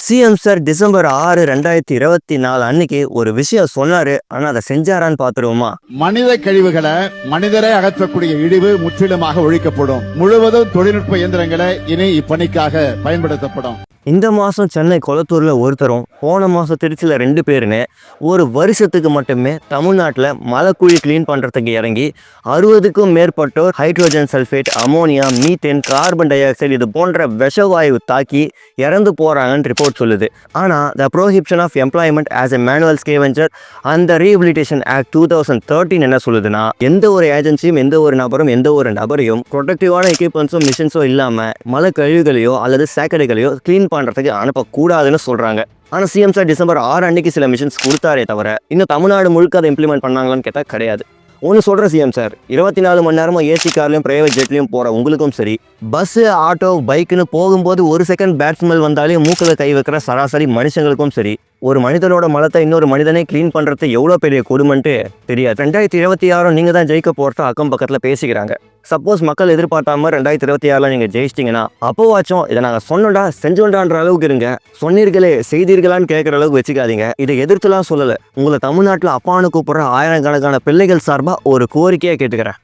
CM sir December 6, 2024 அன்னைக்கு ஒரு விஷயம் சொன்னாரு. ஆனா அதை செஞ்சாரான்னு பாத்துருவோமா? மனித கழிவுகளை மனிதரை அகற்றக்கூடிய இழிவு முற்றிலுமாக ஒழிக்கப்படும். முழுவதும் தொழில்நுட்ப இயந்திரங்களை இனி இப்பணிக்காக பயன்படுத்தப்படும். இந்த மாசம் சென்னை கொளத்தூர்ல ஒருத்தரும், போன மாசம் திருச்சியில 2 பேருன்னு ஒரு வருஷத்துக்கு மட்டுமே தமிழ்நாட்டில் மலைக்குழி கிளீன் பண்றதுக்கு இறங்கி 60க்கும் மேற்பட்டோர் hydrogen sulphate, ammonia, methane, carbon dioxide இது போன்ற விஷவாயு தாக்கி இறந்து போறாங்கன்னு ரிப்போர்ட் சொல்லுது. ஆனா the prohibition of employment as a manual scavenger அந்த ரீஹபிலிட்டேஷன் ஆக்ட் 2013 என்ன சொல்லுதுன்னா, எந்த ஒரு ஏஜென்சியும் எந்த ஒரு நபரையும் ப்ரொடக்டிவான எக்யூப்மெண்ட்ஸும் மிஷின்ஸோ இல்லாம மலை கழிவுகளையோ அல்லது சேக்கடைகளையோ கிளீன் பண்றதுக்கு அனுப்பக்கூடாதுன்னு சொல்றாங்க. ஆனா சிஎம் சார் டிசம்பர் 6 அன்னைக்கு சில மிஷின்ஸ் கொடுத்தாரே தவிர இன்னும் தமிழ்நாடு முழுக்க அதை இம்ப்ளிமெண்ட் பண்ணாங்களான்னு கேட்டா கிடையாது. ஒன்று சொல்கிற சிஎம் சார், 24 மணி நேரமும் ஏசி கார்லையும் பிரைவேட் ஜெட்லையும் போகிற உங்களுக்கும் சரி, பஸ்ஸு, ஆட்டோ, பைக்குன்னு போகும்போது ஒரு செகண்ட் பேட் ஸ்மெல் வந்தாலே மூக்கில் கை வைக்கிற சராசரி மனுஷங்களுக்கும் சரி, ஒரு மனிதனோட மலத்தை இன்னொரு மனிதனே கிளீன் பண்ணுறது எவ்வளோ பெரிய கொடுமைன்ட்டு தெரியாது. 2026 நீங்கள் தான் ஜெயிக்க போகிறத அக்கம் பக்கத்தில் பேசிக்கிறாங்க. சப்போஸ் மக்கள் எதிர்பார்த்தாம 2026 நீங்கள் ஜெயிச்சிட்டிங்கன்னா அப்போவாச்சும் இதை நாங்கள் சொன்னோண்டா செஞ்சோண்டான்ற அளவுக்கு இருங்க. சொன்னீர்களே செய்தீர்களான்னு கேட்குற அளவுக்கு வச்சுக்காதீங்க. இதை எதிர்த்துலாம் சொல்லலை. உங்களை தமிழ்நாட்டில் அப்பான்னு கூப்பிட்ற ஆயிரக்கணக்கான பிள்ளைகள் சார்பாக ஒரு கோரிக்கையை கேட்டுக்கிறேன்.